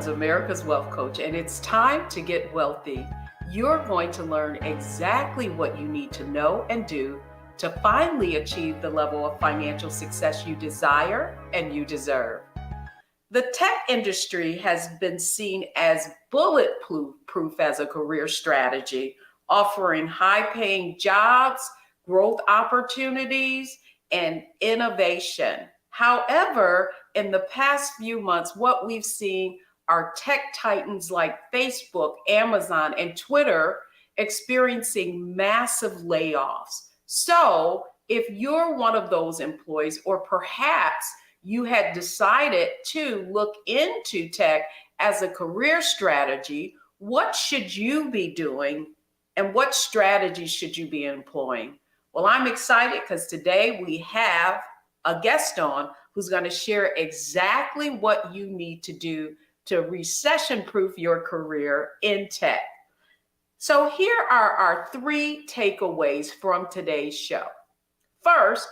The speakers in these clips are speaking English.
America's Wealth Coach, and it's time to get wealthy. You're going to learn exactly what you need to know and do to finally achieve the level of financial success you desire and you deserve. The tech industry has been seen as bulletproof as a career strategy, offering high-paying jobs, growth opportunities, and innovation. However, in the past few months, what we've seen are tech titans like Facebook, Amazon, and Twitter experiencing massive layoffs. So, if you're one of those employees, or perhaps you had decided to look into tech as a career strategy, what should you be doing and what strategies should you be employing? Well, I'm excited because today we have a guest on who's going to share exactly what you need to do to recession-proof your career in tech. So here are our 3 takeaways from today's show. First,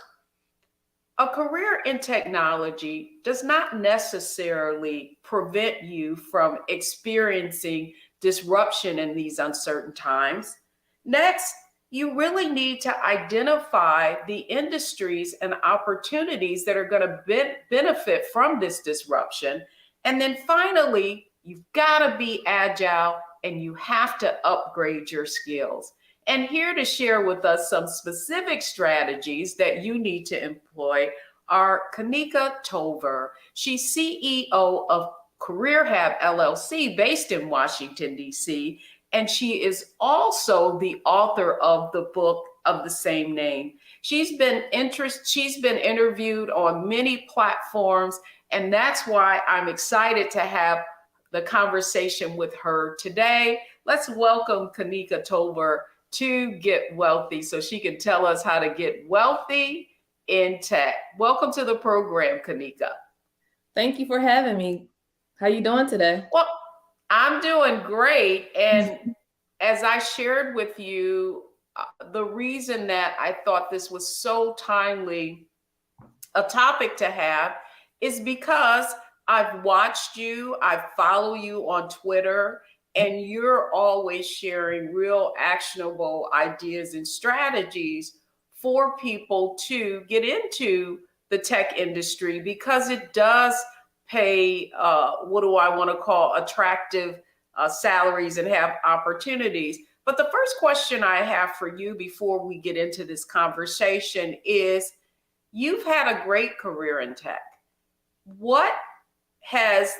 a career in technology does not necessarily prevent you from experiencing disruption in these uncertain times. Next, you really need to identify the industries and opportunities that are going to benefit from this disruption. And then finally, you've got to be agile and you have to upgrade your skills. And here to share with us some specific strategies that you need to employ are Kanika Tover. She's CEO of Career Hub LLC based in Washington, D.C., and she is also the author of the book of the same name. She's been interviewed on many platforms, and that's why I'm excited to have the conversation with her today. Let's welcome Kanika Tover to Get Wealthy so she can tell us how to get wealthy in tech. Welcome to the program, Kanika. Thank you for having me. How you doing today? Well, I'm doing great. And as I shared with you, the reason that I thought this was so timely a topic to have is because I've watched you, I follow you on Twitter, and you're always sharing real actionable ideas and strategies for people to get into the tech industry because it does pay, what do I want to call, attractive salaries and have opportunities. But the first question I have for you before we get into this conversation is, you've had a great career in tech. What is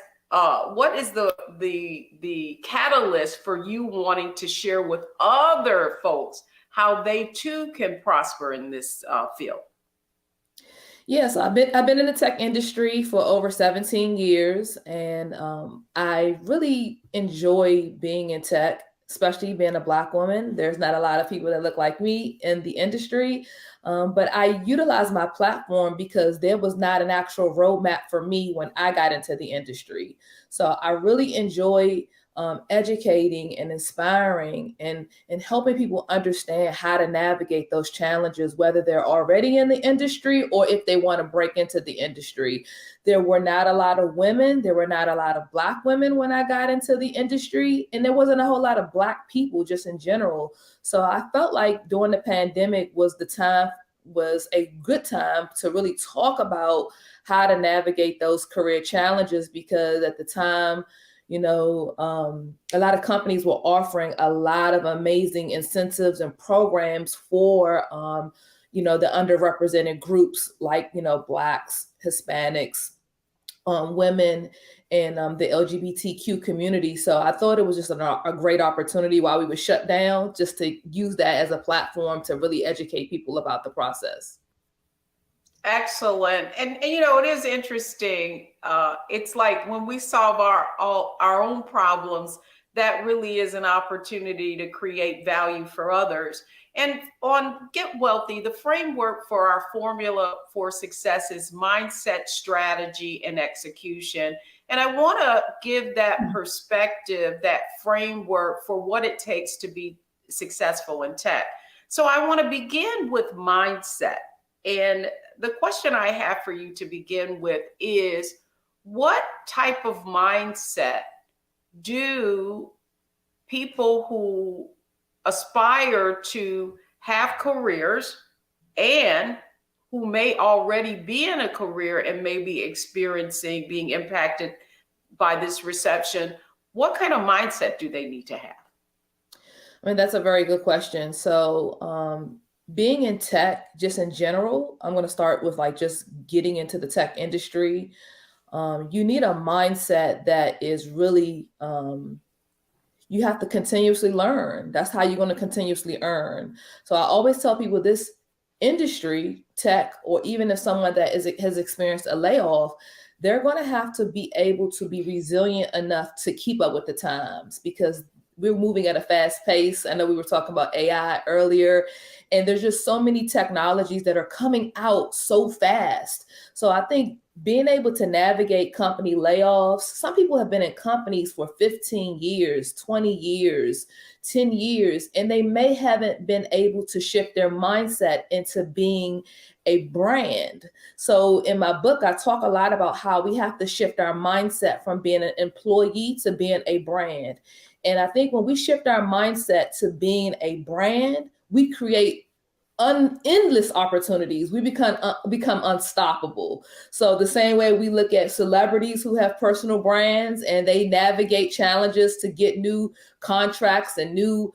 the catalyst for you wanting to share with other folks how they too can prosper in this field? Yes, I've been in the tech industry for over 17 years, and I really enjoy being in tech, especially being a Black woman. There's not a lot of people that look like me in the industry, but I utilize my platform because there was not an actual roadmap for me when I got into the industry. So I really enjoy educating and inspiring and helping people understand how to navigate those challenges, whether they're already in the industry or if they want to break into the industry. There were not a lot of women. There were not a lot of Black women when I got into the industry, and there wasn't a whole lot of Black people just in general. So I felt like during the pandemic was a good time to really talk about how to navigate those career challenges, because at the time, a lot of companies were offering a lot of amazing incentives and programs for, the underrepresented groups like, Blacks, Hispanics, women, and the LGBTQ community. So I thought it was just a great opportunity while we were shut down, just to use that as a platform to really educate people about the process. Excellent. And it is interesting. It's like when we solve our own problems, that really is an opportunity to create value for others. And on Get Wealthy, the framework for our formula for success is mindset, strategy, and execution. And I want to give that perspective, that framework for what it takes to be successful in tech. So I want to begin with mindset. And the question I have for you to begin with is, what type of mindset do people who aspire to have careers and who may already be in a career and may be experiencing being impacted by this reception, what kind of mindset do they need to have? I mean, that's a very good question. So, being in tech, just in general, I'm going to start with like just getting into the tech industry. You need a mindset that is really, you have to continuously learn. That's how you're going to continuously earn. So I always tell people this industry, tech, or even if someone that has experienced a layoff, they're going to have to be able to be resilient enough to keep up with the times because we're moving at a fast pace. I know we were talking about AI earlier, and there's just so many technologies that are coming out so fast. So I think being able to navigate company layoffs, some people have been in companies for 15 years, 20 years, 10 years, and they may haven't been able to shift their mindset into being a brand. So in my book, I talk a lot about how we have to shift our mindset from being an employee to being a brand. And I think when we shift our mindset to being a brand, we create endless opportunities. We become unstoppable. So the same way we look at celebrities who have personal brands and they navigate challenges to get new contracts and new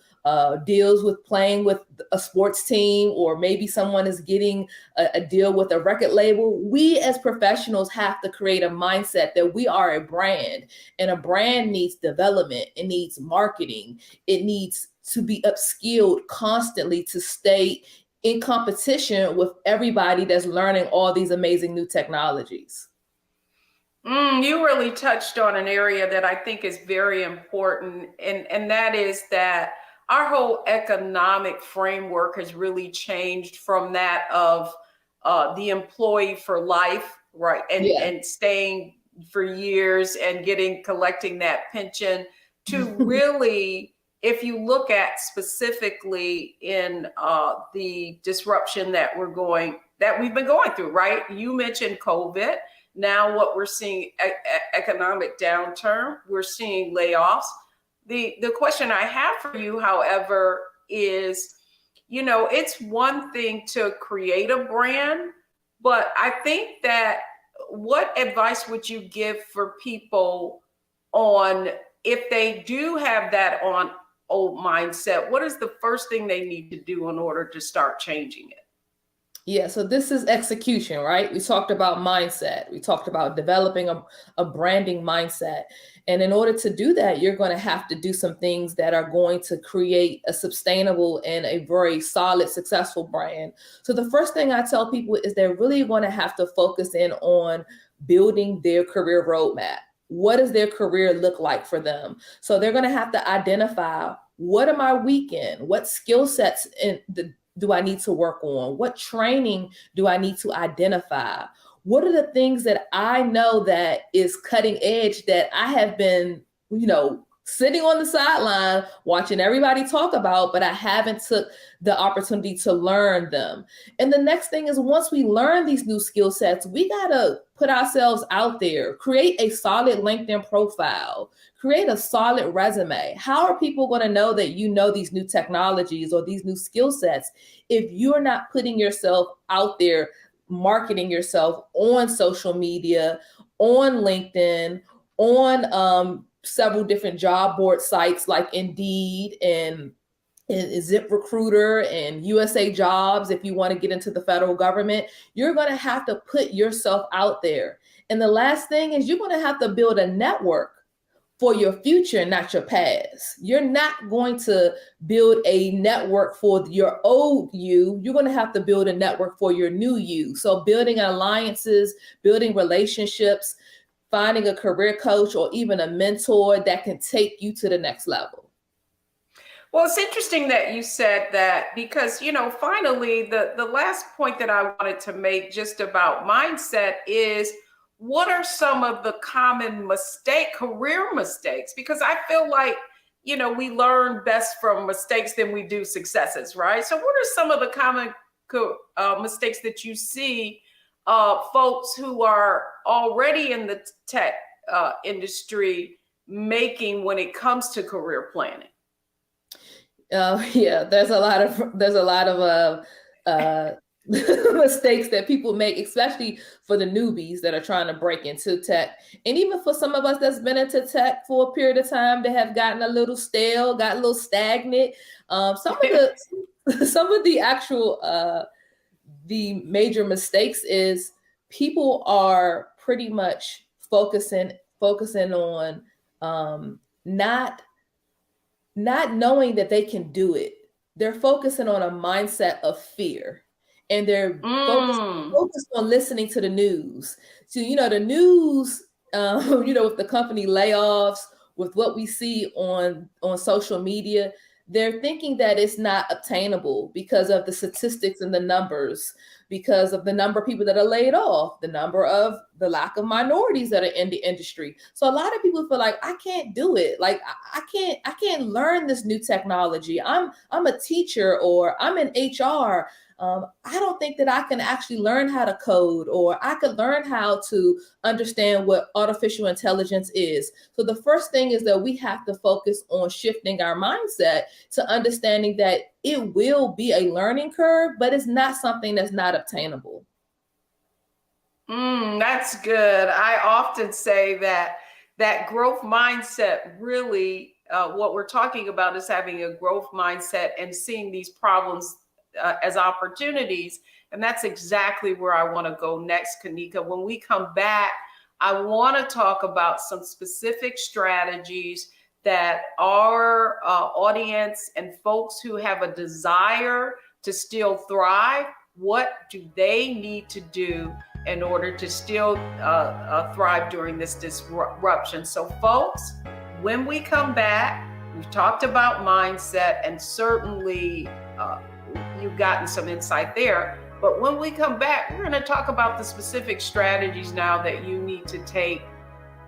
deals with playing with a sports team, or maybe someone is getting a deal with a record label. We as professionals have to create a mindset that we are a brand, and a brand needs development. It needs marketing. It needs to be upskilled constantly to stay in competition with everybody that's learning all these amazing new technologies. You really touched on an area that I think is very important, and that is that our whole economic framework has really changed from that of the employee for life, right, and staying for years and collecting that pension, to really, if you look at specifically in the disruption that we've been going through, right? You mentioned COVID. Now what we're seeing, economic downturn, we're seeing layoffs. The question I have for you, however, is, it's one thing to create a brand, but I think that what advice would you give for people on, if they do have that on old mindset, what is the first thing they need to do in order to start changing it? Yeah, so this is execution, right? We talked about mindset. We talked about developing a branding mindset. And in order to do that, you're going to have to do some things that are going to create a sustainable and a very solid, successful brand. So the first thing I tell people is they're really going to have to focus in on building their career roadmap. What does their career look like for them? So they're going to have to identify, what am I weak in? What skill sets do I need to work on? What training do I need to identify? What are the things that I know that is cutting edge that I have been, sitting on the sideline watching everybody talk about, but I haven't took the opportunity to learn them. And the next thing is, once we learn these new skill sets, we got to put ourselves out there, create a solid LinkedIn profile, create a solid resume. How are people going to know that you know these new technologies or these new skill sets if you're not putting yourself out there, marketing yourself on social media, on LinkedIn, on several different job board sites like Indeed and ZipRecruiter and USA Jobs? If you want to get into the federal government, you're going to have to put yourself out there. And the last thing is, you're going to have to build a network for your future, not your past. You're not going to build a network for your old you. You're going to have to build a network for your new you. So building alliances, building relationships, finding a career coach or even a mentor that can take you to the next level. Well, it's interesting that you said that, because, finally, the last point that I wanted to make just about mindset is, what are some of the common career mistakes? Because I feel like, we learn best from mistakes than we do successes, right? So what are some of the common mistakes that you see folks who are already in the tech industry making when it comes to career planning? Yeah, there's a lot of mistakes that people make, especially for the newbies that are trying to break into tech, and even for some of us that's been into tech for a period of time, that have gotten a little stale, got a little stagnant. Some of the actual the major mistakes is people are pretty much focusing on not knowing that they can do it. They're focusing on a mindset of fear, and they're focused on listening to the news. So, the news, with the company layoffs, with what we see on social media, they're thinking that it's not obtainable because of the statistics and the numbers, because of the number of people that are laid off, the lack of minorities that are in the industry. So a lot of people feel like, I can't do it. Like I can't learn this new technology. I'm a teacher, or I'm in HR. I don't think that I can actually learn how to code, or I could learn how to understand what artificial intelligence is. So the first thing is that we have to focus on shifting our mindset to understanding that it will be a learning curve, but it's not something that's not obtainable. That's good. I often say that growth mindset really, what we're talking about is having a growth mindset and seeing these problems as opportunities. And that's exactly where I want to go next, Kanika. When we come back, I want to talk about some specific strategies that our audience and folks who have a desire to still thrive, what do they need to do in order to still thrive during this disruption? So folks, when we come back, we've talked about mindset, and certainly you've gotten some insight there. But when we come back, we're going to talk about the specific strategies now that you need to take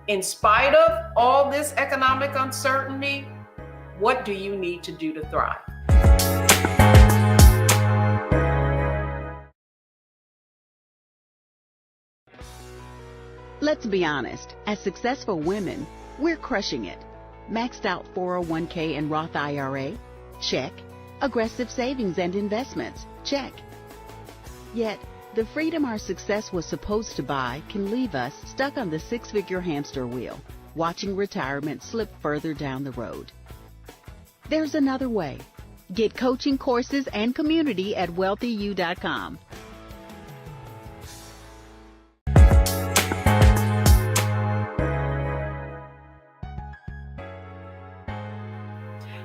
in spite of all this economic uncertainty. What do you need to do to thrive? Let's be honest, as successful women, we're crushing it. Maxed out 401k and Roth IRA? Check. Aggressive savings and investments? Check. Yet, the freedom our success was supposed to buy can leave us stuck on the six-figure hamster wheel, watching retirement slip further down the road. There's another way. Get coaching courses and community at wealthyu.com.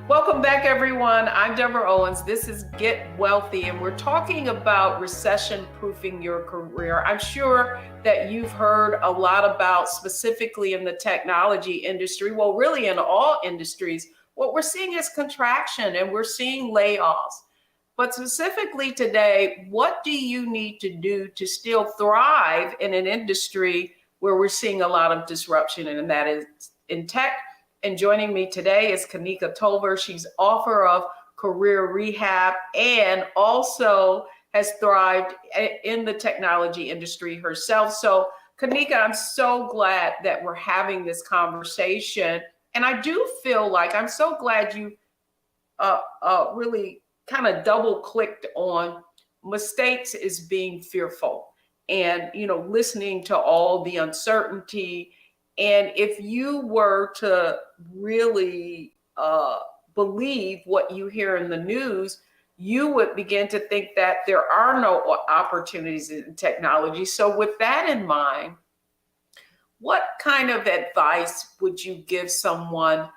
Welcome back, everyone. I'm Deborah Owens. This is Get Wealthy, and we're talking about recession-proofing your career. I'm sure that you've heard a lot about, specifically in the technology industry, well, really in all industries, what we're seeing is contraction, and we're seeing layoffs. But specifically today, what do you need to do to still thrive in an industry where we're seeing a lot of disruption, and that is in tech? And joining me today is Kanika Tolver. She's author of Career Rehab and also has thrived in the technology industry herself. So Kanika, I'm so glad that we're having this conversation. And I do feel like I'm so glad you really kind of double clicked on mistakes is being fearful and, listening to all the uncertainty. And if you were to really believe what you hear in the news, you would begin to think that there are no opportunities in technology. So with that in mind, what kind of advice would you give someone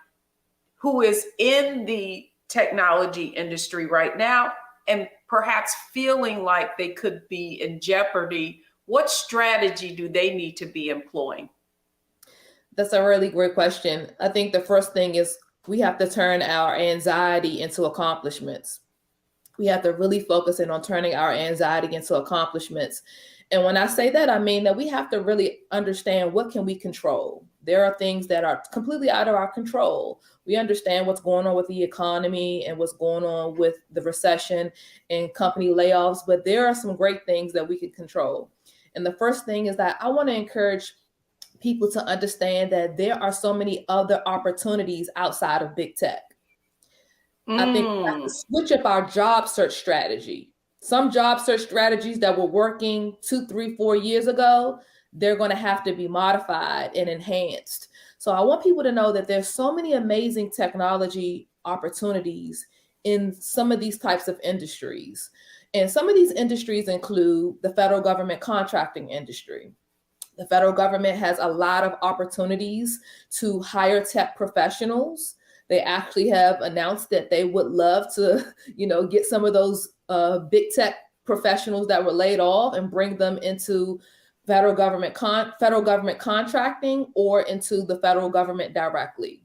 who is in the technology industry right now and perhaps feeling like they could be in jeopardy? What strategy do they need to be employing? That's a really great question. I think the first thing is we have to turn our anxiety into accomplishments. We have to really focus in on turning our anxiety into accomplishments. And when I say that, I mean that we have to really understand, what can we control? There are things that are completely out of our control. We understand what's going on with the economy and what's going on with the recession and company layoffs, but there are some great things that we can control. And the first thing is that I want to encourage people to understand that there are so many other opportunities outside of big tech. I think we have to switch up our job search strategy. Some job search strategies that were working 2, 3, 4 years ago, they're going to have to be modified and enhanced. So I want people to know that there's so many amazing technology opportunities in some of these types of industries. And some of these industries include the federal government contracting industry. The federal government has a lot of opportunities to hire tech professionals. They actually have announced that they would love to, get some of those big tech professionals that were laid off and bring them into federal government contracting or into the federal government directly.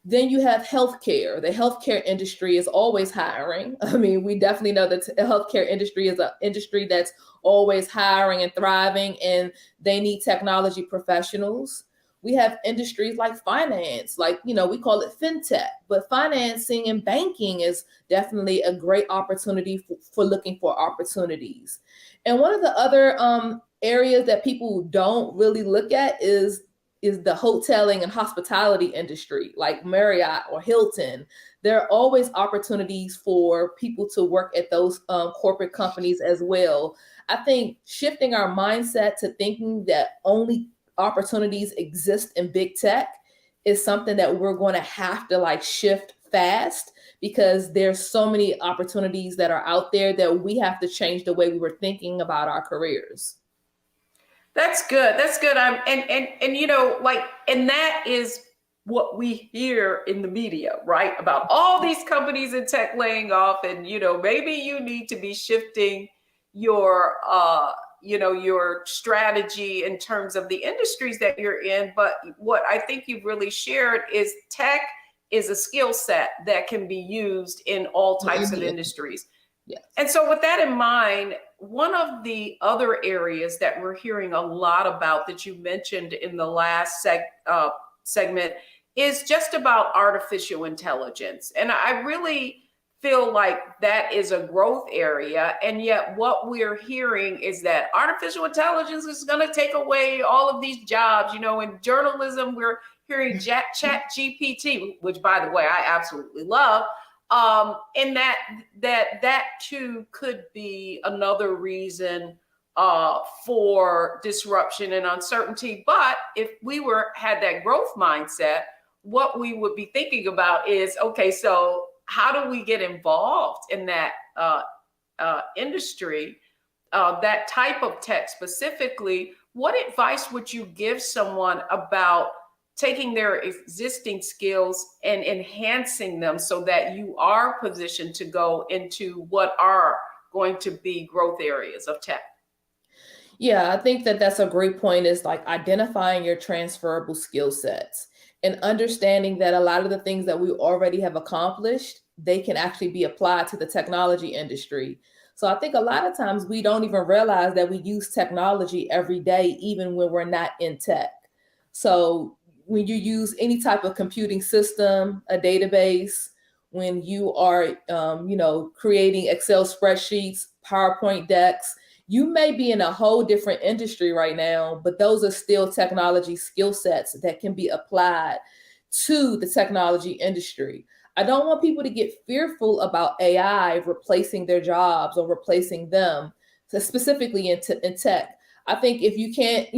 Then you have healthcare. The healthcare industry is always hiring. I mean, we definitely know that the healthcare industry is an industry that's always hiring and thriving, and they need technology professionals. We have industries like finance, we call it fintech, but financing and banking is definitely a great opportunity for looking for opportunities. And one of the other areas that people don't really look at is the hoteling and hospitality industry, like Marriott or Hilton. There are always opportunities for people to work at those corporate companies as well. I think shifting our mindset to thinking that only opportunities exist in big tech is something that we're going to have to shift fast, because there's so many opportunities that are out there that we have to change the way we were thinking about our careers. That's good. That's good. And that is what we hear in the media, right? About all these companies in tech laying off, and maybe you need to be shifting your strategy in terms of the industries that you're in. But what I think you've really shared is tech is a skill set that can be used in all types of industries. Yes. And so with that in mind, one of the other areas that we're hearing a lot about that you mentioned in the last segment is just about artificial intelligence. And I really feel like that is a growth area. And yet what we're hearing is that artificial intelligence is going to take away all of these jobs. In journalism, we're hearing chat GPT, which, by the way, I absolutely love. And that too could be another reason for disruption and uncertainty. But if we had that growth mindset, what we would be thinking about is, okay, so how do we get involved in that industry, that type of tech specifically? What advice would you give someone about taking their existing skills and enhancing them so that you are positioned to go into what are going to be growth areas of tech? Yeah, I think that that's a great point, is identifying your transferable skill sets and understanding that a lot of the things that we already have accomplished, they can actually be applied to the technology industry. So I think a lot of times we don't even realize that we use technology every day, even when we're not in tech. So when you use any type of computing system, a database, when you are, creating Excel spreadsheets, PowerPoint decks, you may be in a whole different industry right now, but those are still technology skill sets that can be applied to the technology industry. I don't want people to get fearful about AI replacing their jobs or replacing them, so specifically in tech. I think if you can't,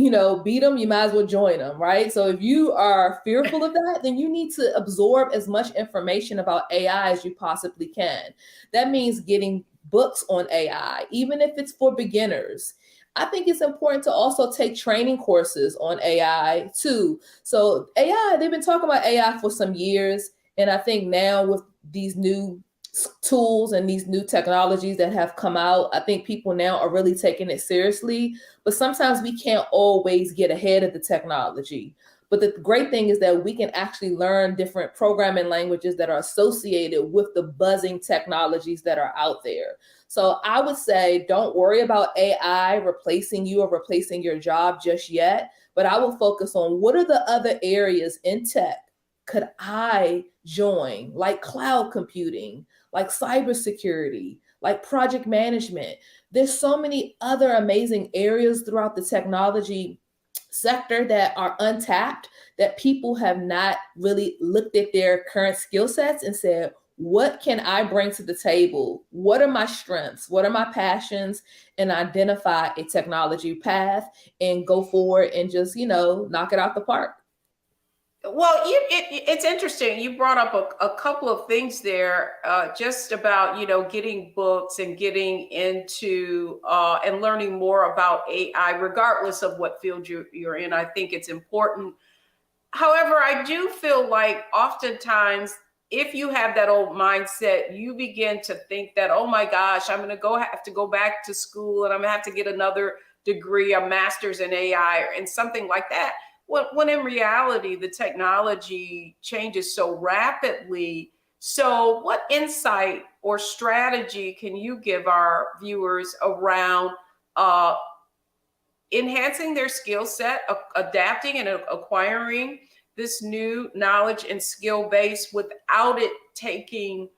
beat them, you might as well join them, right? So if you are fearful of that, then you need to absorb as much information about AI as you possibly can. That means getting books on AI, even if it's for beginners. I think it's important to also take training courses on AI too. So AI, they've been talking about AI for some years. And I think now with these new tools and these new technologies that have come out, I think people now are really taking it seriously. But sometimes we can't always get ahead of the technology. But the great thing is that we can actually learn different programming languages that are associated with the buzzing technologies that are out there. So I would say, don't worry about AI replacing you or replacing your job just yet. But I will focus on what are the other areas in tech could I join, like cloud computing, like cybersecurity, like project management. There's so many other amazing areas throughout the technology sector that are untapped, that people have not really looked at their current skill sets and said, what can I bring to the table? What are my strengths? What are my passions? And identify a technology path and go forward and just, knock it out the park. Well, it's interesting. You brought up a couple of things there, just about, getting books and getting into and learning more about AI, regardless of what field you're in. I think it's important. However, I do feel like oftentimes, if you have that old mindset, you begin to think that, oh my gosh, I'm going to have to go back to school and I'm going to have to get another degree, a master's in AI and something like that. When in reality, the technology changes so rapidly. So what insight or strategy can you give our viewers around enhancing their skill set, adapting and acquiring this new knowledge and skill base without it taking,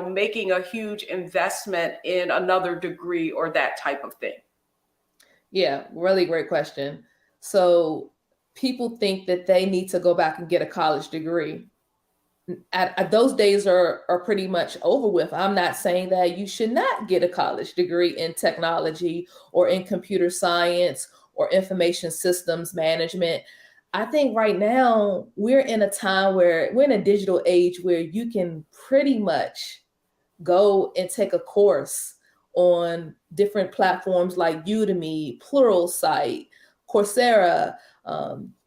making a huge investment in another degree or that type of thing? Yeah, really great question. So people think that they need to go back and get a college degree. Those days are pretty much over with. I'm not saying that you should not get a college degree in technology or in computer science or information systems management. I think right now we're in a time where we're in a digital age where you can pretty much go and take a course on different platforms like Udemy, Pluralsight, Coursera.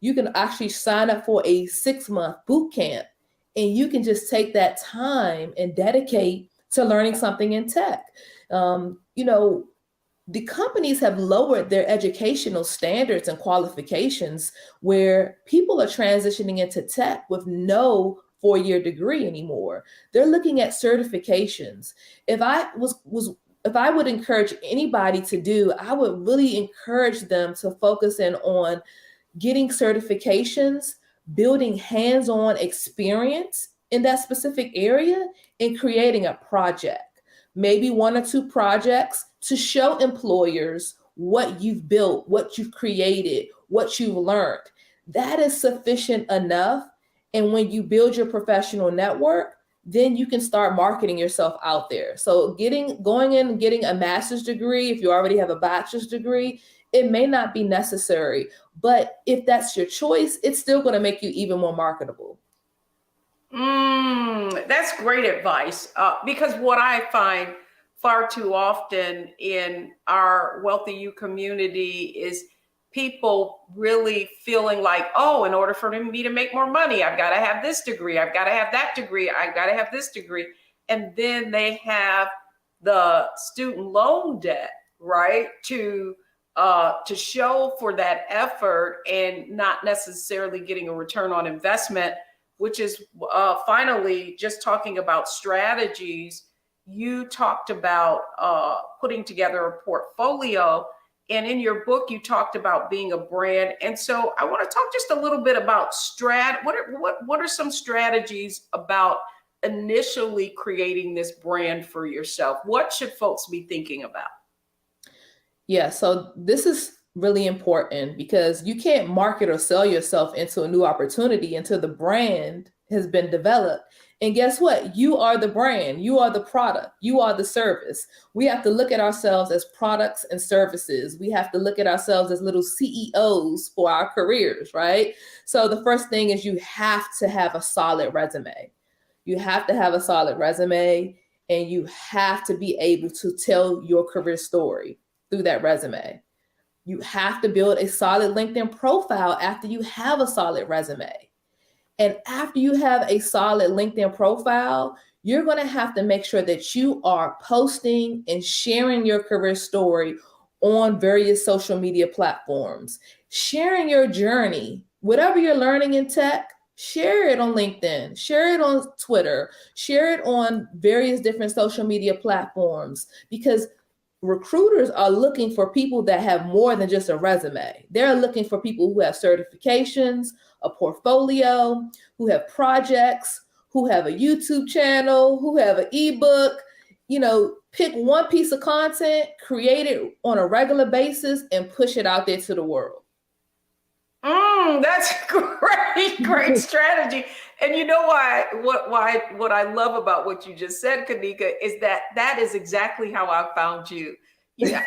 You can actually sign up for a 6-month boot camp, and you can just take that time and dedicate to learning something in tech. The companies have lowered their educational standards and qualifications where people are transitioning into tech with no 4-year degree anymore. They're looking at certifications. If I would encourage anybody to do, I would really encourage them to focus in on getting certifications, building hands-on experience in that specific area, and creating a project, maybe 1 or 2 projects to show employers what you've built, what you've created, what you've learned. That is sufficient enough. And when you build your professional network, then you can start marketing yourself out there. So going in and getting a master's degree, if you already have a bachelor's degree, it may not be necessary. But if that's your choice, it's still going to make you even more marketable. That's great advice. Because what I find far too often in our Wealthy You community is people really feeling like, oh, in order for me to make more money, I've got to have this degree, I've got to have that degree, I've got to have this degree. And then they have the student loan debt, right, to show for that effort and not necessarily getting a return on investment, which is finally just talking about strategies. You talked about putting together a portfolio. And in your book, you talked about being a brand. And so I want to talk just a little bit about what are some strategies about initially creating this brand for yourself? What should folks be thinking about? Yeah, so this is really important because you can't market or sell yourself into a new opportunity until the brand has been developed. And guess what? You are the brand, you are the product, you are the service. We have to look at ourselves as products and services. We have to look at ourselves as little CEOs for our careers, right? So the first thing is you have to have a solid resume. You have to have a solid resume, and you have to be able to tell your career story through that resume. You have to build a solid LinkedIn profile after you have a solid resume. And after you have a solid LinkedIn profile, you're going to have to make sure that you are posting and sharing your career story on various social media platforms, sharing your journey, whatever you're learning in tech, share it on LinkedIn, share it on Twitter, share it on various different social media platforms, because recruiters are looking for people that have more than just a resume. They're looking for people who have certifications, a portfolio, who have projects, who have a YouTube channel, who have an ebook. Pick one piece of content, create it on a regular basis, and push it out there to the world. That's great strategy. And you know what I love about what you just said, Kanika, is that is exactly how I found you. Yeah,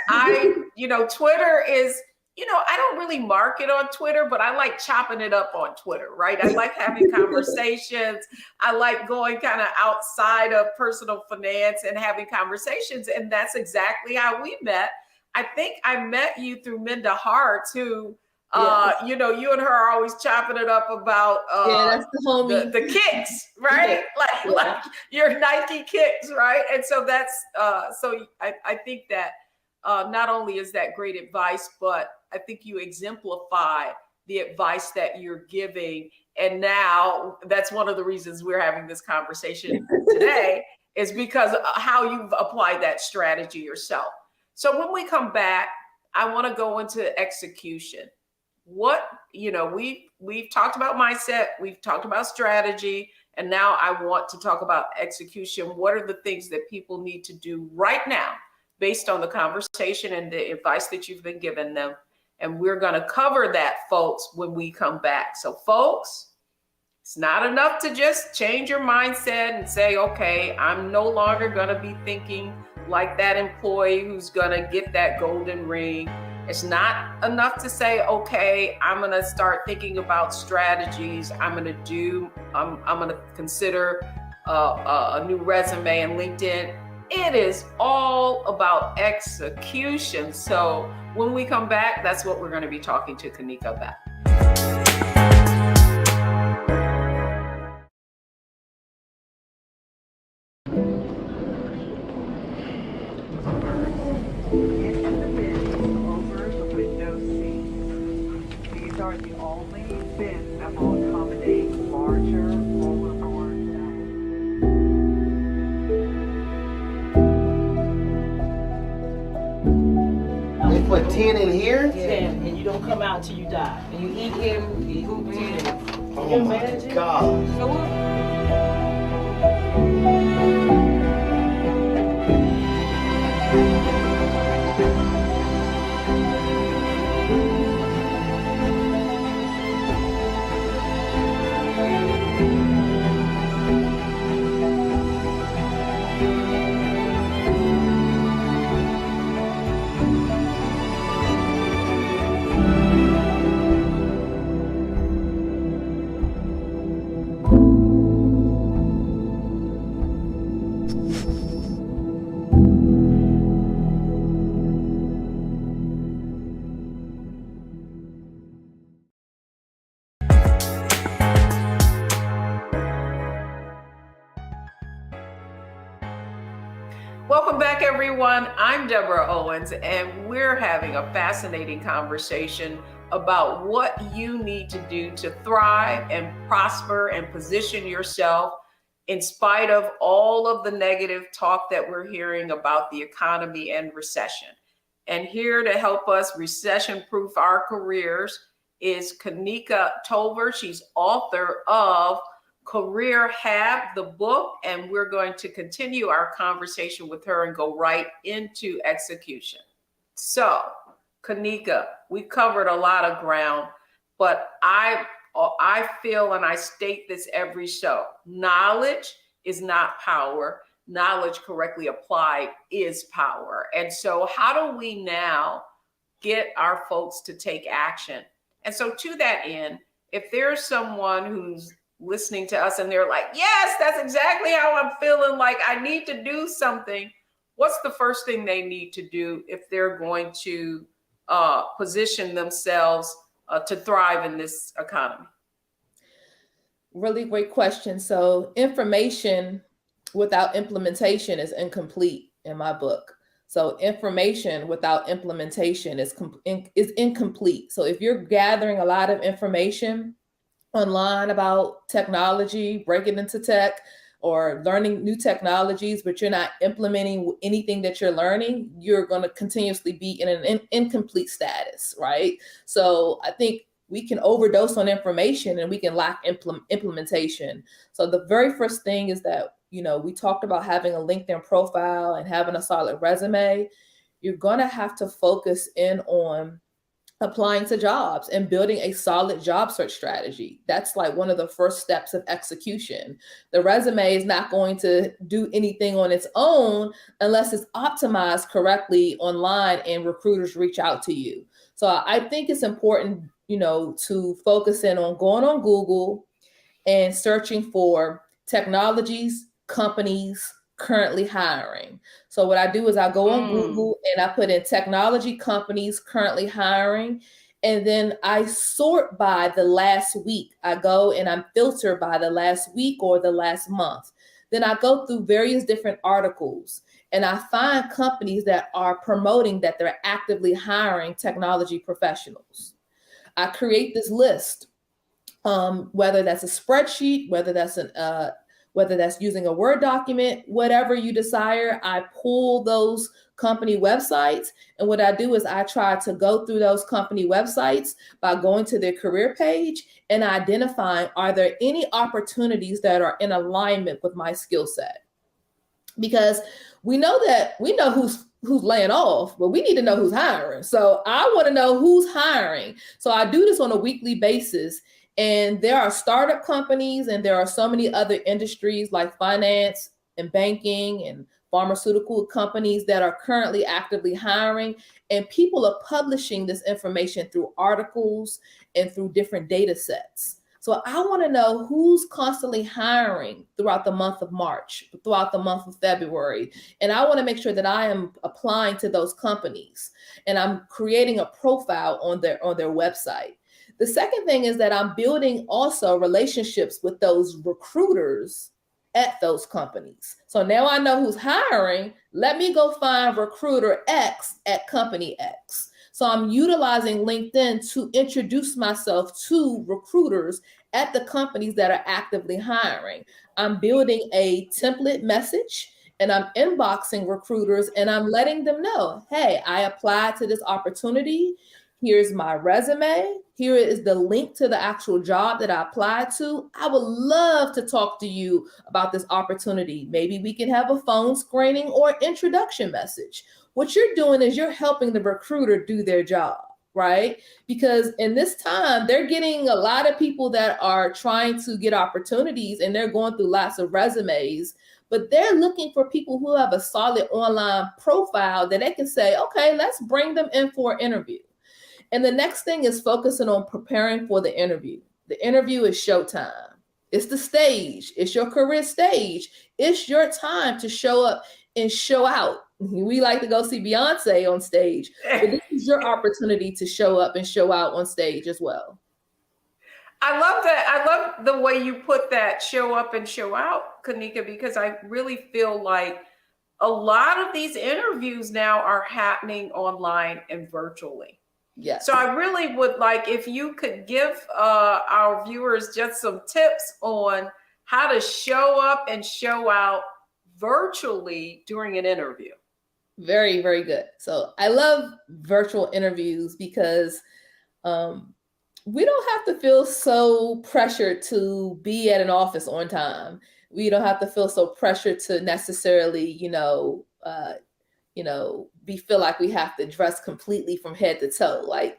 Twitter is, I don't really market on Twitter, but I like chopping it up on Twitter, right? I like having conversations. I like going kind of outside of personal finance and having conversations. And that's exactly how we met. I think I met you through Minda Hart, who Yes. you and her are always chopping it up about Yeah, that's the homie. the kicks, right? Yeah. Like your Nike kicks, right? And so that's so I think that not only is that great advice, but I think you exemplify the advice that you're giving. And now that's one of the reasons we're having this conversation today is because how you've applied that strategy yourself. So when we come back, I want to go into execution. We've talked about mindset, we've talked about strategy, and now I want to talk about execution. What are the things that people need to do right now based on the conversation and the advice that you've been giving them? And we're going to cover that, folks, when we come back. So folks, it's not enough to just change your mindset and say, okay, I'm no longer going to be thinking like that employee who's going to get that golden ring. It's not enough to say, okay, I'm going to start thinking about strategies. I'm going to consider a new resume and LinkedIn. It is all about execution. So when we come back, that's what we're going to be talking to Kanika about. Are the only bins that will accommodate larger rollerboards. They put 10 in here? 10, and you don't come out till you die. And you eat him, you hoop 10. Oh my God. Welcome back, everyone. I'm Deborah Owens, and we're having a fascinating conversation about what you need to do to thrive and prosper and position yourself in spite of all of the negative talk that we're hearing about the economy and recession. And here to help us recession-proof our careers is Kanika Tolver. She's author of Career Hab, the book, and we're going to continue our conversation with her and go right into execution. So, Kanika, we covered a lot of ground, but I feel, and I state this every show, knowledge is not power. Knowledge correctly applied is power. And so how do we now get our folks to take action? And so to that end, if there's someone who's listening to us and they're like, yes, that's exactly how I'm feeling, like I need to do something, what's the first thing they need to do if they're going to position themselves to thrive in this economy? Really great question. So information without implementation is incomplete in my book. So information without implementation is incomplete. So if you're gathering a lot of information online about technology, breaking into tech, or learning new technologies, but you're not implementing anything that you're learning, you're going to continuously be in an incomplete status, right? So I think we can overdose on information and we can lack implementation. So the very first thing is that, we talked about having a LinkedIn profile and having a solid resume. You're going to have to focus in on applying to jobs and building a solid job search strategy. That's like one of the first steps of execution. The resume is not going to do anything on its own unless it's optimized correctly online and recruiters reach out to you. So I think it's important, to focus in on going on Google and searching for technologies, companies currently hiring. So what I do is I go on Google and I put in technology companies currently hiring, and then I sort by the last week. I go and I filter by the last week or the last month. Then I go through various different articles and I find companies that are promoting that they're actively hiring technology professionals. I create this list, whether that's a spreadsheet, whether that's using a Word document, whatever you desire. I pull those company websites. And what I do is I try to go through those company websites by going to their career page and identifying, are there any opportunities that are in alignment with my skill set? Because we know who's laying off, but we need to know who's hiring. So I want to know who's hiring. So I do this on a weekly basis. And there are startup companies and there are so many other industries like finance and banking and pharmaceutical companies that are currently actively hiring. And people are publishing this information through articles and through different data sets. So I want to know who's constantly hiring throughout the month of March, throughout the month of February. And I want to make sure that I am applying to those companies and I'm creating a profile on their website. The second thing is that I'm building also relationships with those recruiters at those companies. So now I know who's hiring. Let me go find recruiter X at company X. So I'm utilizing LinkedIn to introduce myself to recruiters at the companies that are actively hiring. I'm building a template message and I'm inboxing recruiters and I'm letting them know, hey, I applied to this opportunity. Here's my resume. Here is the link to the actual job that I applied to. I would love to talk to you about this opportunity. Maybe we can have a phone screening or introduction message. What you're doing is you're helping the recruiter do their job, right? Because in this time, they're getting a lot of people that are trying to get opportunities and they're going through lots of resumes, but they're looking for people who have a solid online profile that they can say, okay, let's bring them in for an interview. And the next thing is focusing on preparing for the interview. The interview is showtime. It's the stage. It's your career stage. It's your time to show up and show out. We like to go see Beyonce on stage, but this is your opportunity to show up and show out on stage as well. I love that. I love the way you put that, show up and show out, Kanika, because I really feel like a lot of these interviews now are happening online and virtually. Yes. So I really would like if you could give our viewers just some tips on how to show up and show out virtually during an interview. Very, very good. So I love virtual interviews because we don't have to feel so pressured to be at an office on time. We don't have to feel so pressured to necessarily, feel like we have to dress completely from head to toe.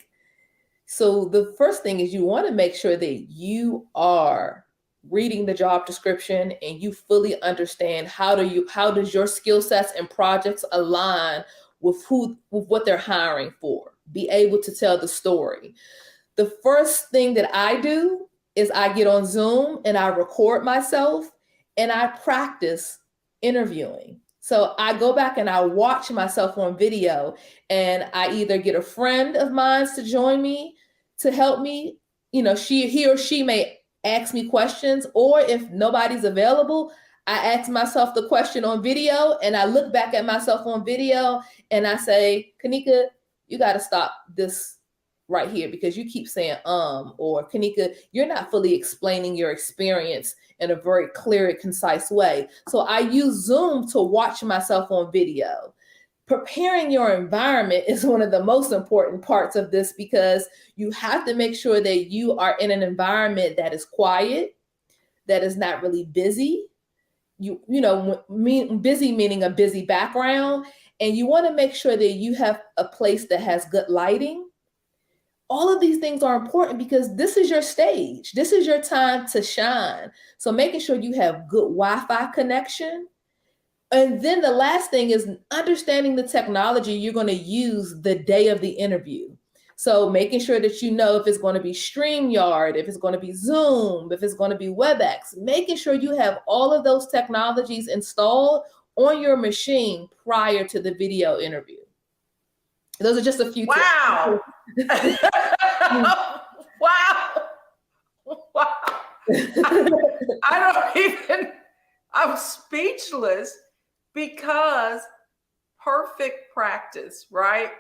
So the first thing is you want to make sure that you are reading the job description and you fully understand how does your skill sets and projects align with what they're hiring for. Be able to tell the story. The first thing that I do is I get on Zoom and I record myself and I practice interviewing. So I go back and I watch myself on video and I either get a friend of mine to join me to help me, he or she may ask me questions, or if nobody's available, I ask myself the question on video and I look back at myself on video and I say, Kanika, you got to stop this right here because you keep saying, or Kanika, you're not fully explaining your experience in a very clear and concise way. So I use Zoom to watch myself on video. Preparing your environment is one of the most important parts of this because you have to make sure that you are in an environment that is quiet, that is not really busy. Busy meaning a busy background. And you want to make sure that you have a place that has good lighting. All of these things are important because this is your stage. This is your time to shine. So making sure you have good Wi-Fi connection. And then the last thing is understanding the technology you're going to use the day of the interview. So making sure that you know if it's going to be StreamYard, if it's going to be Zoom, if it's going to be WebEx, making sure you have all of those technologies installed on your machine prior to the video interview. Those are just a few Wow. tips. Wow. Wow. I'm speechless because perfect practice, right?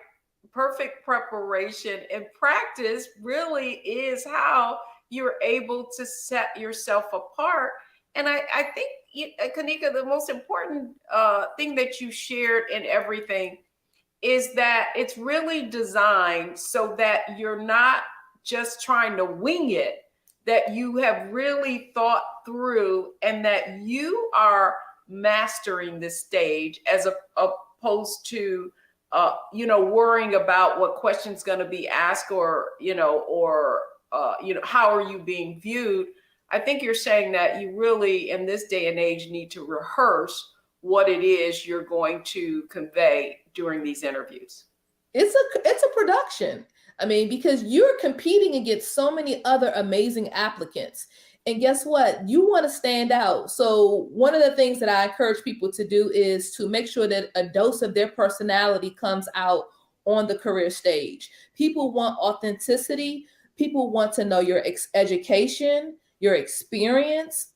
Perfect preparation and practice really is how you're able to set yourself apart. And I think, Kanika, the most important thing that you shared in everything is that it's really designed so that you're not just trying to wing it, that you have really thought through and that you are mastering the stage as opposed to worrying about what question's going to be asked or how are you being viewed. I think you're saying that you really in this day and age need to rehearse what it is you're going to convey during these interviews. It's a production. I mean, because you're competing against so many other amazing applicants. And guess what? You want to stand out. So one of the things that I encourage people to do is to make sure that a dose of their personality comes out on the career stage. People want authenticity. People want to know your education, your experience,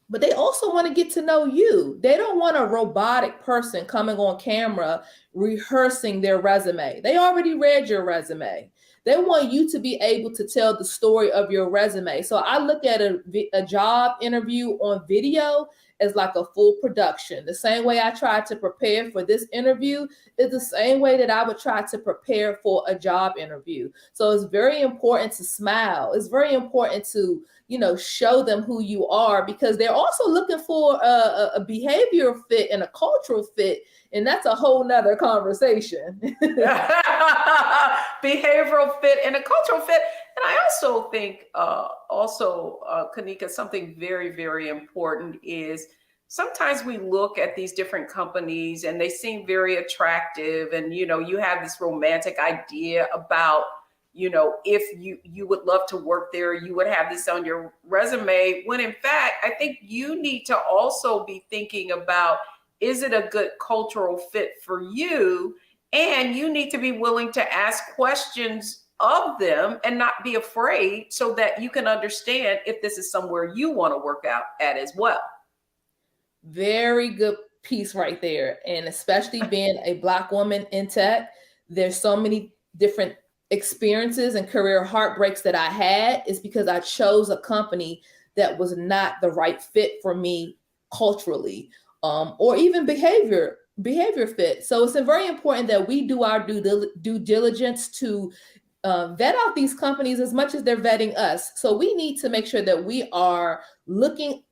but they also want to get to know you. They don't want a robotic person coming on camera rehearsing their resume. They already read your resume. They want you to be able to tell the story of your resume. So I look at a job interview on video as like a full production. The same way I tried to prepare for this interview is the same way that I would try to prepare for a job interview. So it's very important to smile. It's very important to, show them who you are, because they're also looking for a behavioral fit and a cultural fit. And that's a whole nother conversation. Behavioral fit and a cultural fit. And I also think, Kanika, something very, very important is sometimes we look at these different companies and they seem very attractive. And, you have this romantic idea about, if you would love to work there, you would have this on your resume, when in fact, I think you need to also be thinking about, is it a good cultural fit for you? And you need to be willing to ask questions of them and not be afraid so that you can understand if this is somewhere you want to work out at as well. Very good piece right there. And especially being a Black woman in tech, there's so many different experiences and career heartbreaks that I had is because I chose a company that was not the right fit for me culturally, or even behavior fit. So it's very important that we do our due diligence to vet out these companies as much as they're vetting us. So we need to make sure that we are looking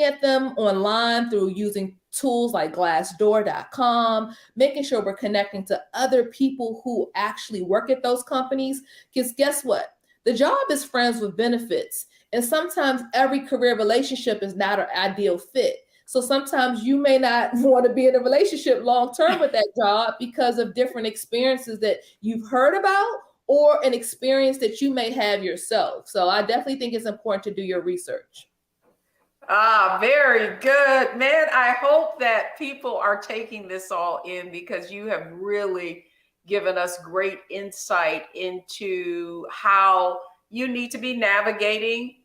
at them online through using tools like glassdoor.com, making sure we're connecting to other people who actually work at those companies. Because guess what? The job is friends with benefits. And sometimes every career relationship is not an ideal fit. So sometimes you may not want to be in a relationship long-term with that job because of different experiences that you've heard about or an experience that you may have yourself. So I definitely think it's important to do your research. Very good, man. I hope that people are taking this all in because you have really given us great insight into how you need to be navigating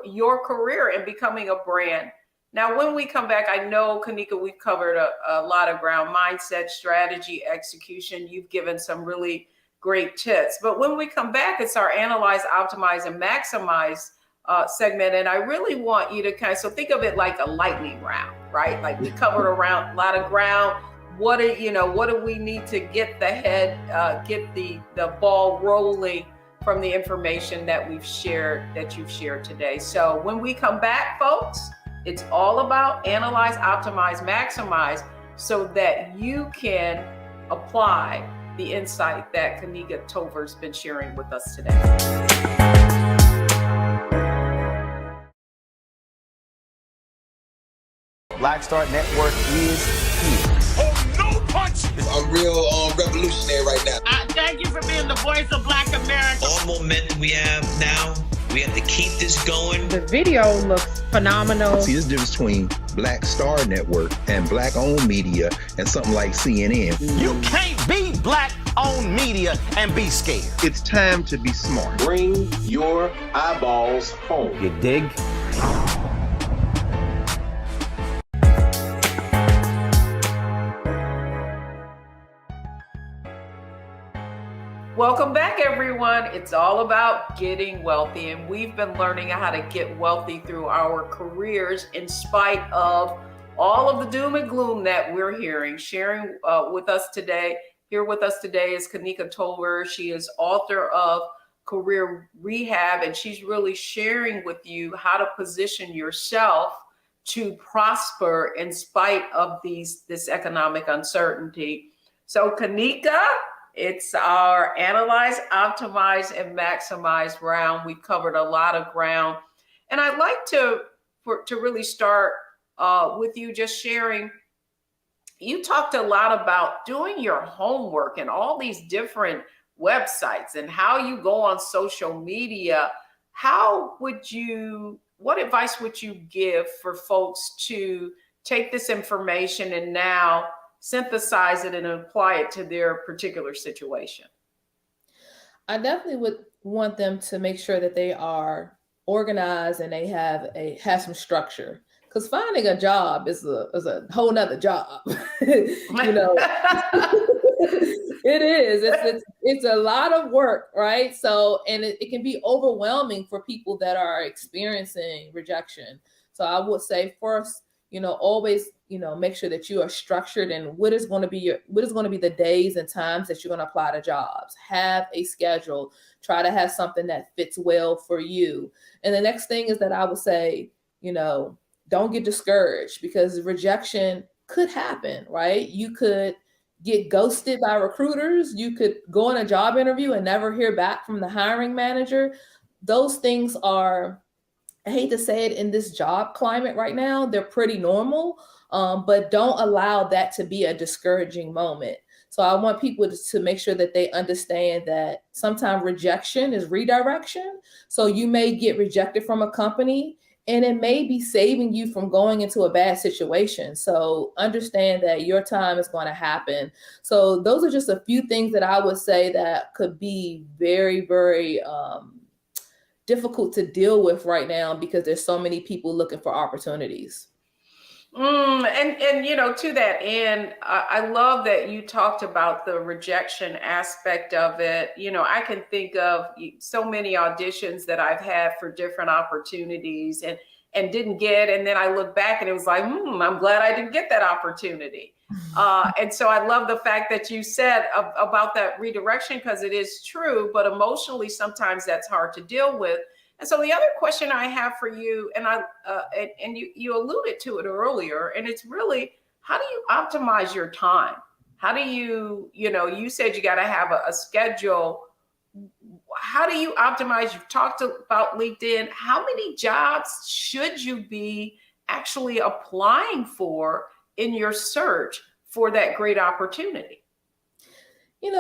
your career and becoming a brand. Now, when we come back, I know, Kanika, we've covered a lot of ground: mindset, strategy, execution. You've given some really great tips. But when we come back, it's our analyze, optimize, and maximize segment. And I really want you to so think of it like a lightning round, right? Like we covered around a lot of ground. What do we need to get the ball rolling from the information that you've shared today? So when we come back, folks, it's all about analyze, optimize, maximize so that you can apply the insight that Kanika Tover's been sharing with us today. Black Star Network is here. Oh, no punch! I'm real revolutionary right now. Thank you for being the voice of Black America. All momentum we have now, we have to keep this going. The video looks phenomenal. See, there's a difference between Black Star Network and Black-owned media and something like CNN. You can't be Black-owned media and be scared. It's time to be smart. Bring your eyeballs home. You dig? Welcome back, everyone. It's all about getting wealthy, and we've been learning how to get wealthy through our careers in spite of all of the doom and gloom that we're hearing. Sharing with us today is Kanika Tover. She is author of Career Rehab, and she's really sharing with you how to position yourself to prosper in spite of this economic uncertainty. So, Kanika, it's our analyze, optimize, and maximize round. We've covered a lot of ground. And I'd like to really start with you just sharing. You talked a lot about doing your homework and all these different websites and how you go on social media. What advice would you give for folks to take this information and now synthesize it and apply it to their particular situation? I definitely would want them to make sure that they are organized and they have some structure. Because finding a job is a whole nother job. You know, it is. It's a lot of work, right? So, and it can be overwhelming for people that are experiencing rejection. So I would say first, always, make sure that you are structured and what is going to be the days and times that you're going to apply to jobs. Have a schedule. Try to have something that fits well for you. And the next thing is that I would say, don't get discouraged because rejection could happen, right? You could get ghosted by recruiters. You could go on a job interview and never hear back from the hiring manager. Those things are, I hate to say it, in this job climate right now, they're pretty normal, but don't allow that to be a discouraging moment. So I want people to make sure that they understand that sometimes rejection is redirection. So you may get rejected from a company and it may be saving you from going into a bad situation. So understand that your time is going to happen. So those are just a few things that I would say that could be very, very difficult to deal with right now because there's so many people looking for opportunities. And to that end, I love that you talked about the rejection aspect of it. I can think of so many auditions that I've had for different opportunities and didn't get. And then I look back and it was like, I'm glad I didn't get that opportunity. And so I love the fact that you said about that redirection, because it is true, but emotionally, sometimes that's hard to deal with. And so the other question I have for you, and you alluded to it earlier, and it's really, how do you optimize your time? How do you said you got to have a schedule. How do you optimize? You've talked about LinkedIn. How many jobs should you be actually applying for in your search for that great opportunity?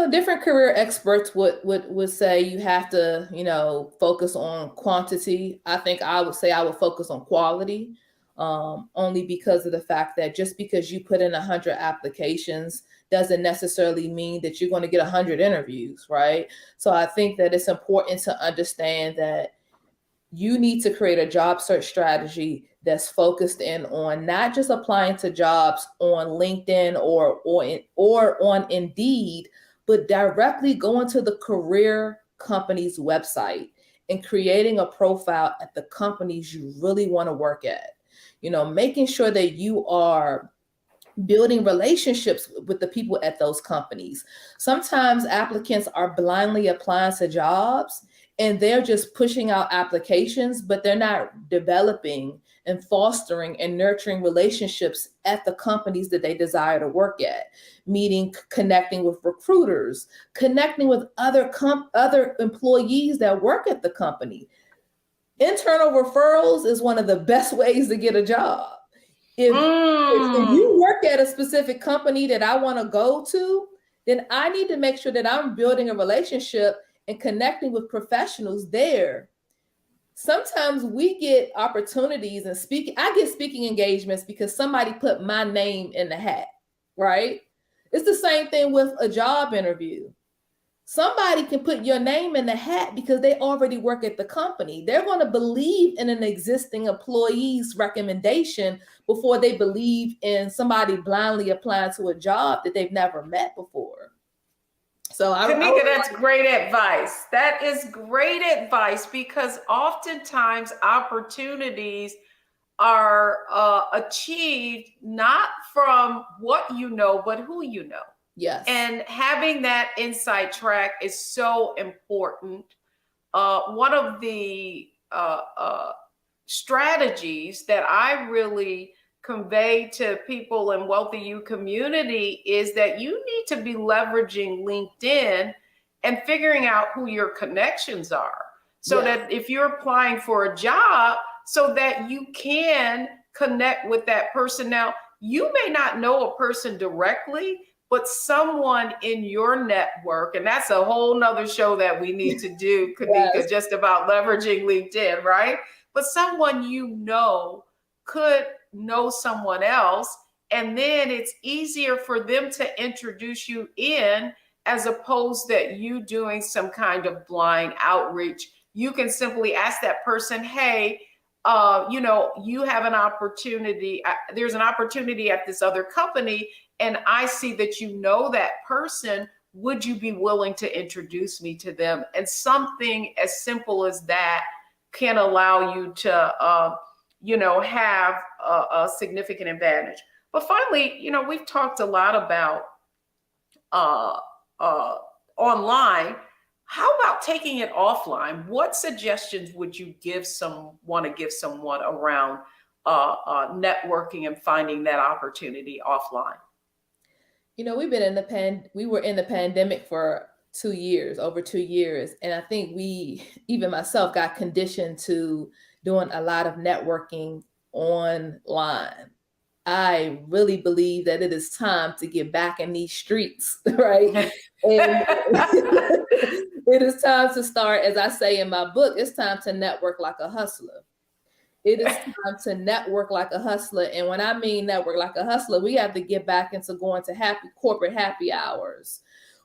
Different career experts would say you have to, focus on quantity. I think I would say I would focus on quality, only because of the fact that just because you put in 100 applications doesn't necessarily mean that you're going to get 100 interviews, right? So I think that it's important to understand that you need to create a job search strategy that's focused in on not just applying to jobs on LinkedIn or on Indeed, but directly going to the career company's website and creating a profile at the companies you really want to work at. Making sure that you are building relationships with the people at those companies. Sometimes applicants are blindly applying to jobs and they're just pushing out applications, but they're not developing and fostering and nurturing relationships at the companies that they desire to work at, meaning connecting with recruiters, connecting with other employees that work at the company. Internal referrals is one of the best ways to get a job. If you work at a specific company that I want to go to, then I need to make sure that I'm building a relationship and connecting with professionals there. Sometimes we get opportunities and I get speaking engagements because somebody put my name in the hat, right? It's the same thing with a job interview. Somebody can put your name in the hat because they already work at the company. They're going to believe in an existing employee's recommendation before they believe in somebody blindly applying to a job that they've never met before. So Tamika, that's great advice. That is great advice, because oftentimes opportunities are achieved not from what you know, but who you know. Yes. And having that inside track is so important. One of the strategies that I really convey to people in Wealthy You community is that you need to be leveraging LinkedIn and figuring out who your connections are, so that if you're applying for a job, so that you can connect with that person. Now, you may not know a person directly, but someone in your network, and that's a whole nother show that we need to do, Kanika, just about leveraging LinkedIn, right? But someone you know could know someone else, and then it's easier for them to introduce you in, as opposed that you doing some kind of blind outreach. You can simply ask that person, hey, you have an opportunity. There's an opportunity at this other company, and I see that you know that person. Would you be willing to introduce me to them? And something as simple as that can allow you to, have a significant advantage. But finally, we've talked a lot about online. How about taking it offline? What suggestions would you give someone around networking and finding that opportunity offline? We were in the pandemic for over 2 years. And I think even myself, got conditioned to doing a lot of networking online. I really believe that it is time to get back in these streets, right? And it is time to start, as I say in my book, it's time to network like a hustler. It is time to network like a hustler. And when I mean network like a hustler, we have to get back into going to corporate happy hours.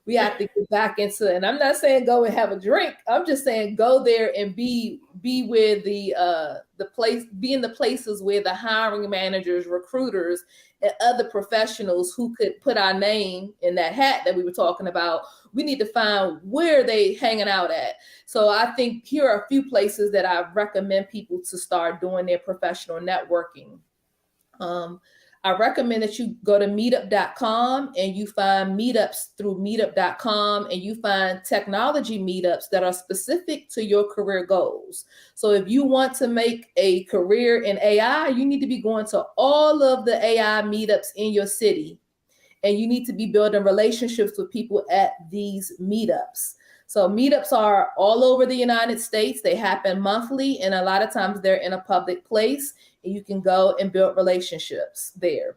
We have to get back into, and I'm not saying go and have a drink. I'm just saying go there and be where be in the places where the hiring managers, recruiters, and other professionals who could put our name in that hat that we were talking about. We need to find where they hanging out at. So I think here are a few places that I recommend people to start doing their professional networking. I recommend that you go to meetup.com and you find meetups through meetup.com, and you find technology meetups that are specific to your career goals. So if you want to make a career in AI, you need to be going to all of the AI meetups in your city, and you need to be building relationships with people at these meetups. So meetups are all over the United States. They happen monthly, and a lot of times they're in a public place, and you can go and build relationships there.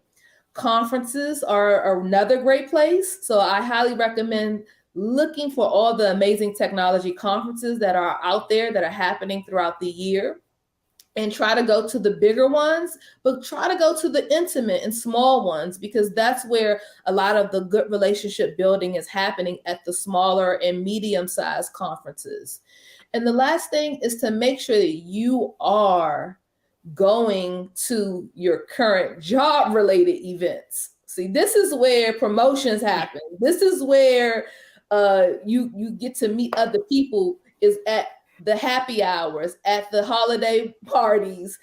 Conferences are another great place. So I highly recommend looking for all the amazing technology conferences that are out there that are happening throughout the year, and try to go to the bigger ones, but try to go to the intimate and small ones, because that's where a lot of the good relationship building is happening, at the smaller and medium-sized conferences. And the last thing is to make sure that you are going to your current job-related events. See, this is where promotions happen. This is where you get to meet other people, is at the happy hours, at the holiday parties,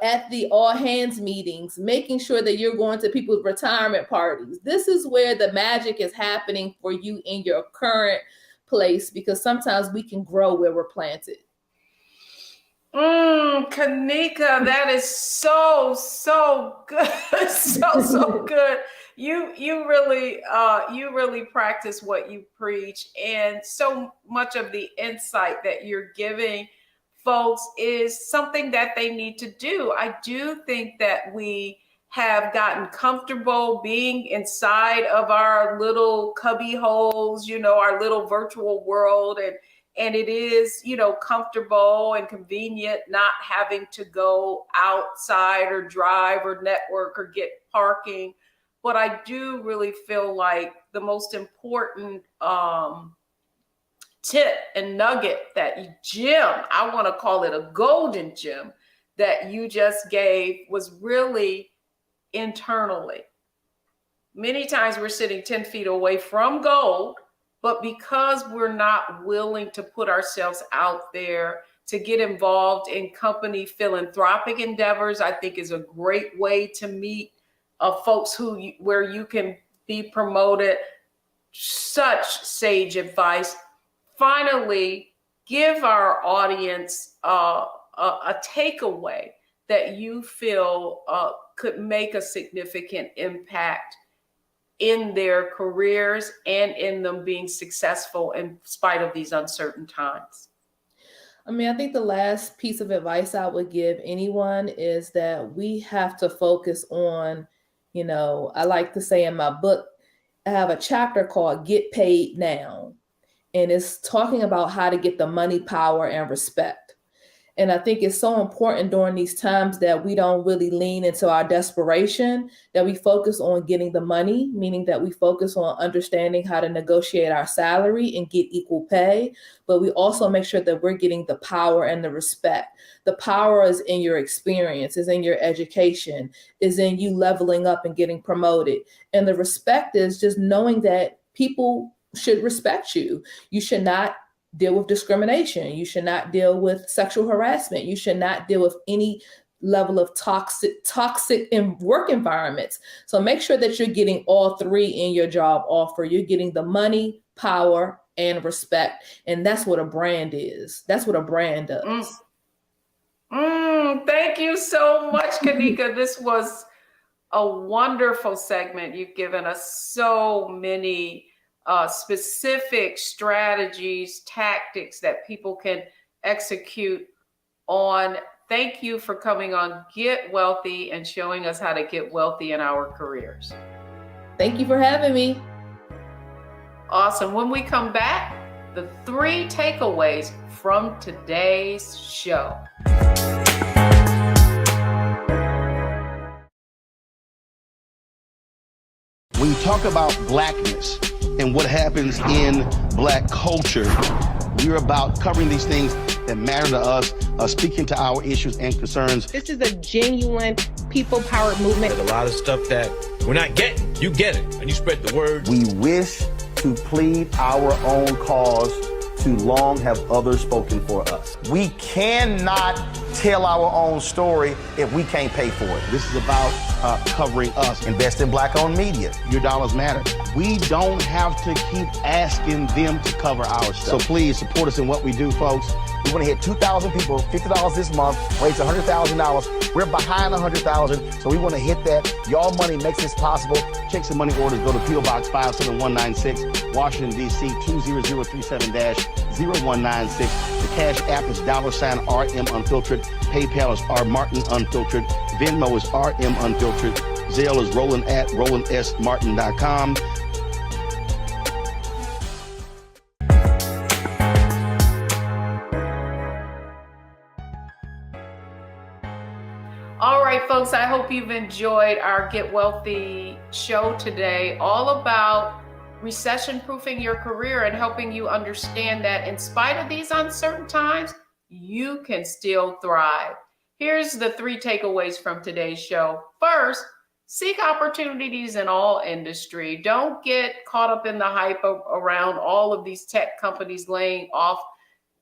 at the all hands meetings, making sure that you're going to people's retirement parties. This is where the magic is happening for you in your current place, because sometimes we can grow where we're planted. Kanika, that is so good. So good. You really practice what you preach, and so much of the insight that you're giving folks is something that they need to do. I do think that we have gotten comfortable being inside of our little cubby holes, our little virtual world, and it is, comfortable and convenient not having to go outside or drive or network or get parking. But I do really feel like the most important tip and nugget I want to call it a golden gem that you just gave was really internally. Many times we're sitting 10 feet away from gold, but because we're not willing to put ourselves out there to get involved in company philanthropic endeavors, I think is a great way to meet folks where you can be promoted. Such sage advice. Finally, give our audience a takeaway that you feel could make a significant impact in their careers and in them being successful in spite of these uncertain times. I think the last piece of advice I would give anyone is that we have to focus on, I like to say in my book, I have a chapter called Get Paid Now, and it's talking about how to get the money, power, and respect. And I think it's so important during these times that we don't really lean into our desperation, that we focus on getting the money, meaning that we focus on understanding how to negotiate our salary and get equal pay. But we also make sure that we're getting the power and the respect. The power is in your experience, is in your education, is in you leveling up and getting promoted. And the respect is just knowing that people should respect you. You should not deal with discrimination. You should not deal with sexual harassment. You should not deal with any level of toxic in work environments. So make sure that you're getting all three in your job offer. You're getting the money, power, and respect. And that's what a brand is. That's what a brand does. Thank you so much, Kanika. This was a wonderful segment. You've given us so many specific strategies, tactics that people can execute on. Thank you for coming on Get Wealthy and showing us how to get wealthy in our careers. Thank you for having me. Awesome. When we come back, the 3 takeaways from today's show. When you talk about blackness and what happens in black culture, we're about covering these things that matter to us, speaking to our issues and concerns. This is a genuine people-powered movement. There's a lot of stuff that we're not getting. You get it, and you spread the word. We wish to plead our own cause. Too long have others spoken for us. We cannot tell our own story if we can't pay for it. This is about covering us. Invest in black-owned media. Your dollars matter. We don't have to keep asking them to cover our stuff. So please support us in what we do, folks. We want to hit 2,000 people, $50 this month, raise $100,000. We're behind 100,000, so we want to hit that. Y'all money makes this possible. Checks and money orders go to P.O. Box 57196, Washington, D.C. 20037-0196. The Cash App is $RM Unfiltered. PayPal is R Martin Unfiltered. Venmo is RM Unfiltered. Zelle is Roland at RolandSMartin.com. All right, folks, I hope you've enjoyed our Get Wealthy show today, all about recession-proofing your career and helping you understand that in spite of these uncertain times, you can still thrive. Here's the 3 takeaways from today's show. First, seek opportunities in all industry. Don't get caught up in the hype around all of these tech companies laying off.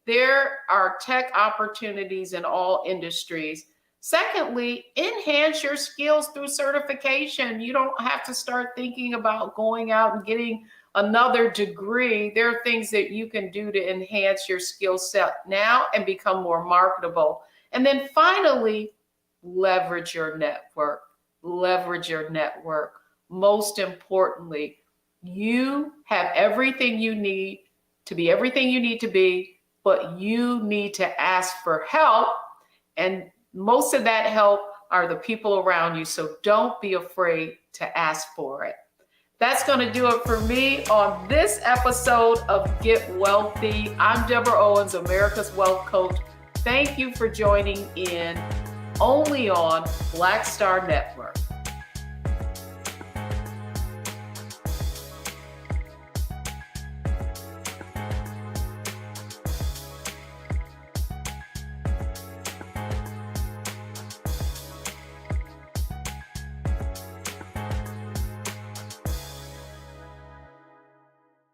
There are tech opportunities in all industries. Secondly, enhance your skills through certification. You don't have to start thinking about going out and getting another degree. There are things that you can do to enhance your skill set now and become more marketable. And then finally, leverage your network. Leverage your network. Most importantly, you have everything you need to be everything you need to be, but you need to ask for help. And most of that help are the people around you. So don't be afraid to ask for it. That's going to do it for me on this episode of Get Wealthy. I'm Deborah Owens, America's Wealth Coach. Thank you for joining in only on Black Star Network.